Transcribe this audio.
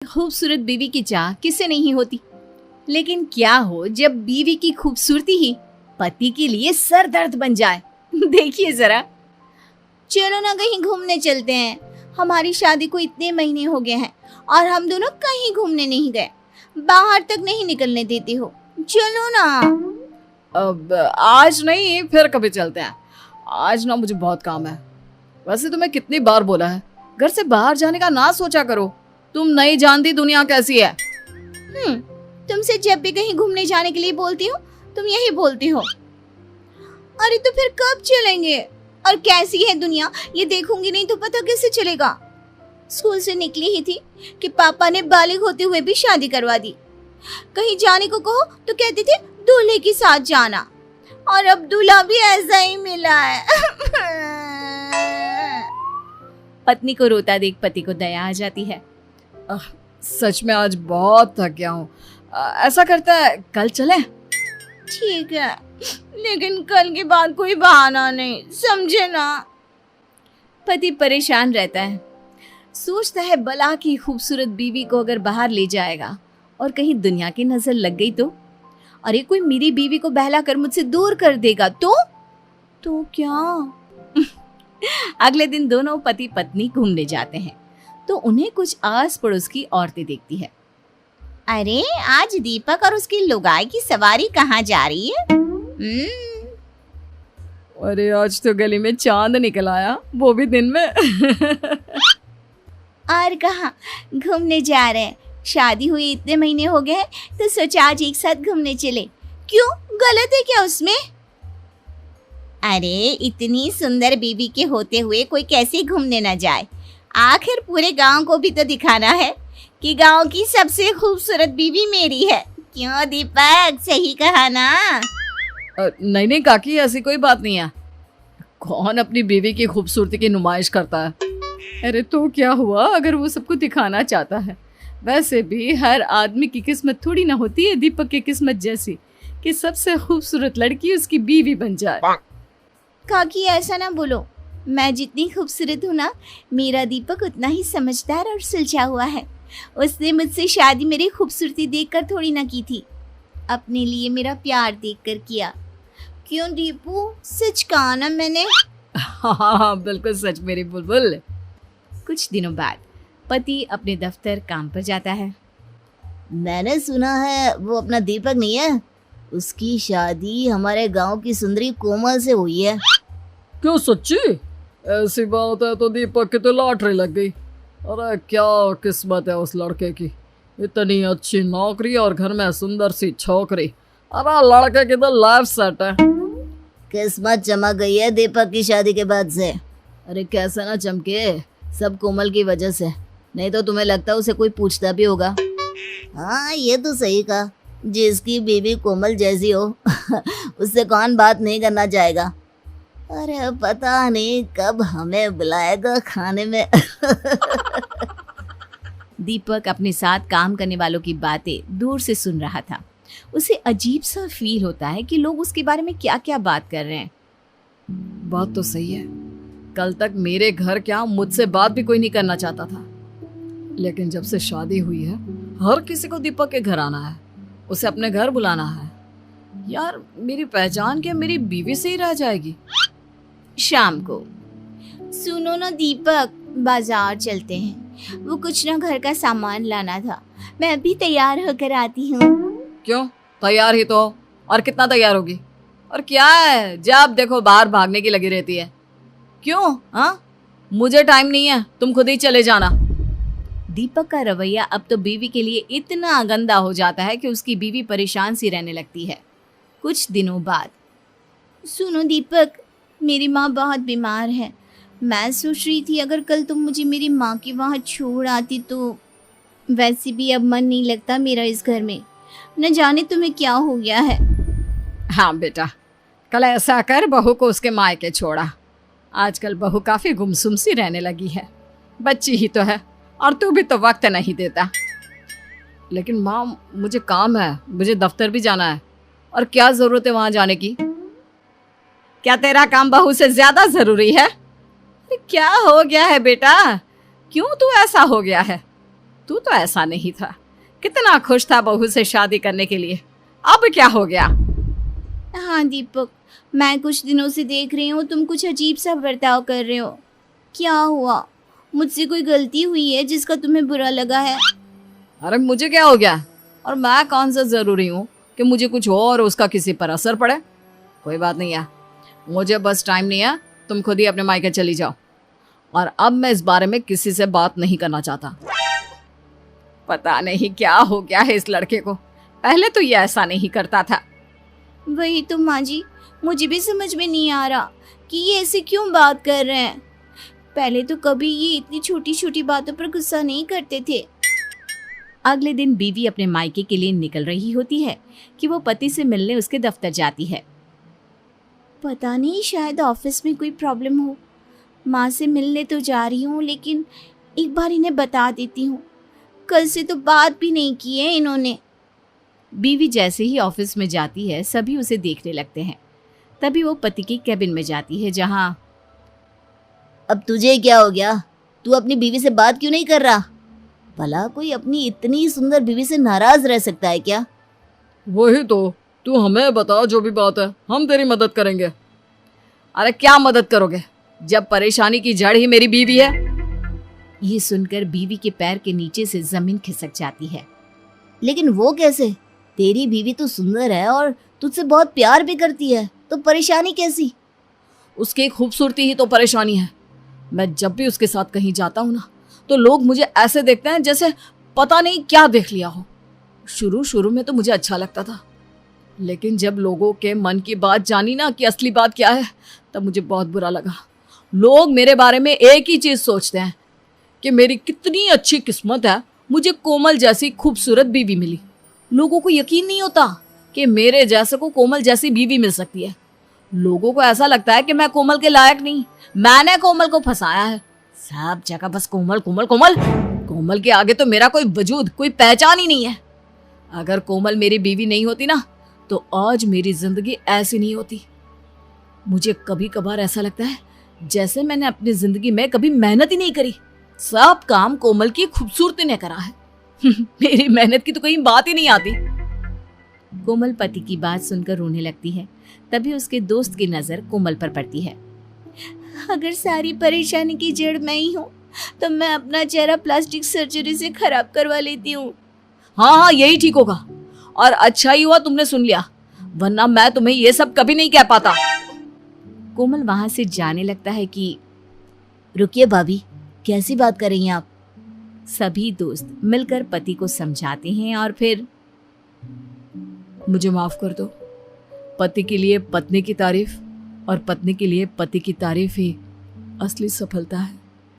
खूबसूरत बीवी की चाह किसे नहीं होती, लेकिन क्या हो जब बीवी की खूबसूरती ही पति के लिए सर दर्द बन जाए। देखिए जरा। चलो ना कहीं घूमने चलते हैं। हमारी शादी को इतने महीने हो गए हैं और हम दोनों कहीं घूमने नहीं गए, बाहर तक नहीं निकलने देते हो। चलो ना। अब आज नहीं, फिर कभी चलते हैं। आज ना मुझे बहुत काम है। वैसे तुम्हें कितनी बार बोला है घर से बाहर जाने का ना सोचा करो। तुम नहीं जानती दुनिया कैसी है। तुमसे जब भी कहीं घूमने जाने के लिए बोलती हूँ तुम यही बोलती हो। अरे तो फिर कब चलेंगे? और कैसी है दुनिया ये देखूंगी नहीं तो पता कैसे चलेगा। स्कूल से निकली ही थी कि पापा ने बालिग होते हुए भी शादी करवा दी। कहीं जाने को कहो तो कहते थे दूल्हे के साथ जाना, और अब दूल्हा भी ऐसा ही मिला है। पत्नी को रोता देख पति को दया आ जाती है। सच में आज बहुत थक गया हूँ। ऐसा करता है कल चलें? ठीक है, लेकिन कल के बाद कोई बहाना नहीं, समझे ना। पति परेशान रहता है, सोचता है भला की खूबसूरत बीवी को अगर बाहर ले जाएगा और कहीं दुनिया की नजर लग गई तो, अरे कोई मेरी बीवी को बहला कर मुझसे दूर कर देगा तो क्या। अगले दिन दोनों पति पत्नी घूमने जाते हैं तो उन्हें कुछ आस पड़ोस की औरतें देखती है। अरे आज दीपक और उसकी लुगाई की सवारी कहाँ जा रही है? अरे आज तो गली में चांद निकल आया, वो भी दिन में। और कहाँ घूमने जा रहे हैं? शादी हुई इतने महीने हो गए तो सोचा आज एक साथ घूमने चले। क्यों, गलत है क्या उसमें? अरे इतनी सुंदर बीवी के होते हुए कोई कैसे घूमने ना जाए? आखिर पूरे गांव को भी तो दिखाना है कि गांव की सबसे खूबसूरत बीवी मेरी है। क्यों दीपक, सही कहा ना? नहीं काकी, ऐसी कोई बात नहीं है। कौन अपनी बीवी की खूबसूरती की नुमाइश करता है? अरे तो क्या हुआ अगर वो सबको दिखाना चाहता है। वैसे भी हर आदमी की किस्मत थोड़ी ना होती है दीपक की किस्मत जैसी कि सबसे खूबसूरत लड़की उसकी बीवी बन जाए। काकी ऐसा ना बोलो, मैं जितनी खूबसूरत हूँ ना, मेरा दीपक उतना ही समझदार और सुलझा हुआ है। उसने मुझसे शादी मेरी खूबसूरती देखकर थोड़ी ना की थी, अपने लिए मेरा प्यार देखकर किया। क्यों दीपू, सच कहा ना मैंने? हाँ, बिल्कुल सच मेरी बुलबुल। कुछ दिनों बाद पति अपने दफ्तर काम पर जाता है। मैंने सुना है वो अपना दीपक नहीं है, उसकी शादी हमारे गांव की सुंदरी कोमल से हुई है। क्यों सच्ची? ऐसी बात है तो दीपक की तो लॉटरी लग गई। अरे क्या किस्मत है उस लड़के की, इतनी अच्छी नौकरी और घर में सुंदर सी छोकरी। अरे लड़के की तो लाइफ सेट है। किस्मत चमक गई है दीपक की शादी के बाद से। अरे कैसे ना चमके, सब कोमल की वजह से, नहीं तो तुम्हें लगता उसे कोई पूछता भी होगा। हाँ ये तो सही कहा, जिसकी बीवी कोमल जैसी हो उससे कौन बात नहीं करना चाहेगा। अरे पता नहीं कब हमें बुलाएगा खाने में। दीपक अपने साथ काम करने वालों की बातें दूर से सुन रहा था। उसे अजीब सा फील होता है कि लोग उसके बारे में क्या क्या बात कर रहे हैं। बात तो सही है, कल तक मेरे घर क्या मुझसे बात भी कोई नहीं करना चाहता था, लेकिन जब से शादी हुई है हर किसी को दीपक के घर आना है, उसे अपने घर बुलाना है। यार मेरी पहचान क्या मेरी बीवी से ही रह जाएगी? शाम को, सुनो ना दीपक, बाजार चलते हैं, वो कुछ ना घर का सामान लाना था, मैं अभी तैयार होकर आती हूँ। क्यों, तैयार ही तो, और कितना तैयार होगी? और क्या है जब देखो बाहर भागने की लगी रहती है। क्यों? हाँ, मुझे टाइम नहीं है, तुम खुद ही चले जाना। दीपक का रवैया अब तो बीवी के लिए इतना गंदा हो जाता है कि उसकी बीवी परेशान सी रहने लगती है। कुछ दिनों बाद, सुनो दीपक, मेरी माँ बहुत बीमार है, मैं सोच रही थी अगर कल तुम मुझे मेरी माँ के वहाँ छोड़ आती तो। वैसे भी अब मन नहीं लगता मेरा इस घर में, न जाने तुम्हें क्या हो गया है। हाँ बेटा, कल ऐसा कर बहू को उसके मायके छोड़ा। आजकल बहू काफी गुमसुम सी रहने लगी है, बच्ची ही तो है और तू भी तो वक्त नहीं देता। लेकिन माँ मुझे काम है, मुझे दफ्तर भी जाना है, और क्या जरूरत है वहां जाने की? क्या तेरा काम बहू से ज्यादा जरूरी है? क्या हो गया है बेटा, क्यों तू ऐसा हो गया है? तू तो ऐसा नहीं था, कितना खुश था बहू से शादी करने के लिए, अब क्या हो गया? हाँ दीपक, मैं कुछ दिनों से देख रही हूँ तुम कुछ अजीब सा बर्ताव कर रहे हो। क्या हुआ? मुझसे कोई गलती हुई है जिसका तुम्हें बुरा लगा है? अरे मुझे क्या हो गया, और मैं कौन सा जरूरी हूँ कि मुझे कुछ हो और उसका किसी पर असर पड़े? कोई बात नहीं है, मुझे बस टाइम नहीं है, तुम खुद ही अपने मायके चली जाओ, और अब मैं इस बारे में किसी से बात नहीं करना चाहता। पता नहीं क्या हो गया है इस लड़के को, पहले तो ये ऐसा नहीं करता था। वही तो माँ जी, मुझे भी समझ में नहीं आ रहा कि ये ऐसे क्यों बात कर रहे हैं। पहले तो कभी ये इतनी छोटी छोटी बातों पर गुस्सा नहीं करते थे। अगले दिन बीवी अपने मायके के लिए निकल रही होती है कि वो पति से मिलने उसके दफ्तर जाती है। पता नहीं, शायद ऑफिस में कोई प्रॉब्लम हो। माँ से मिलने तो जा रही हूँ, लेकिन एक बार इन्हें बता देती हूँ। कल से तो बात भी नहीं की है इन्होंने। बीवी जैसे ही ऑफिस में जाती है सभी उसे देखने लगते हैं। तभी वो पति की कैबिन में जाती है जहाँ अब तुझे क्या हो गया, तू अपनी बीवी से बात क्यों नहीं कर रहा? भला कोई अपनी इतनी सुंदर बीवी से नाराज रह सकता है क्या? वही तो, तू हमें बता, जो भी बात है हम तेरी मदद करेंगे। अरे क्या मदद करोगे जब परेशानी की जड़ ही मेरी बीवी है? ये सुनकर बीवी के पैर के नीचे से जमीन खिसक जाती है। लेकिन वो कैसे? तेरी बीवी तो सुंदर है और तुझसे बहुत प्यार भी करती है, तो परेशानी कैसी? उसकी खूबसूरती ही तो परेशानी है। मैं जब भी उसके साथ कहीं जाता हूँ ना, तो लोग मुझे ऐसे देखते हैं जैसे पता नहीं क्या देख लिया हो। शुरू शुरू में तो मुझे अच्छा लगता था, लेकिन जब लोगों के मन की बात जानी ना कि असली बात क्या है, तब मुझे बहुत बुरा लगा। लोग मेरे बारे में एक ही चीज़ सोचते हैं कि मेरी कितनी अच्छी किस्मत है, मुझे कोमल जैसी खूबसूरत बीवी मिली। लोगों को यकीन नहीं होता कि मेरे जैसे को कोमल जैसी बीवी मिल सकती है। लोगों को ऐसा लगता है कि मैं कोमल के लायक नहीं, मैंने कोमल को फंसाया है। सब जगह बस कोमल कोमल कोमल। कोमल के आगे तो मेरा कोई वजूद, कोई पहचान ही नहीं है। अगर कोमल मेरी बीवी नहीं होती ना, तो आज मेरी जिंदगी ऐसी नहीं होती। मुझे कभी कभार ऐसा लगता है जैसे मैंने अपनी जिंदगी में कभी मेहनत ही नहीं करी, सब काम कोमल की खूबसूरती ने करा है। मेरी मेहनत की तो कहीं बात ही नहीं आती। कोमल पति की बात सुनकर रोने लगती है। तभी उसके दोस्त की नजर कोमल पर पड़ती है। अगर सारी परेशानी की जड़ मैं ही हूँ, तो मैं अपना चेहरा प्लास्टिक सर्जरी से खराब करवा लेती हूँ। हाँ, यही ठीक होगा, और अच्छा ही हुआ तुमने सुन लिया, वरना मैं तुम्हें ये सब कभी नहीं कह पाता। कोमल वहां से जाने लगता है कि रुकिए भाभी, कैसी बात कर रही हैं आप? सभी दोस्त मिलकर पति को समझाते हैं और फिर मुझे माफ कर दो। पति के लिए पत्नी की तारीफ और पत्नी के लिए पति की तारीफ ही असली सफलता है।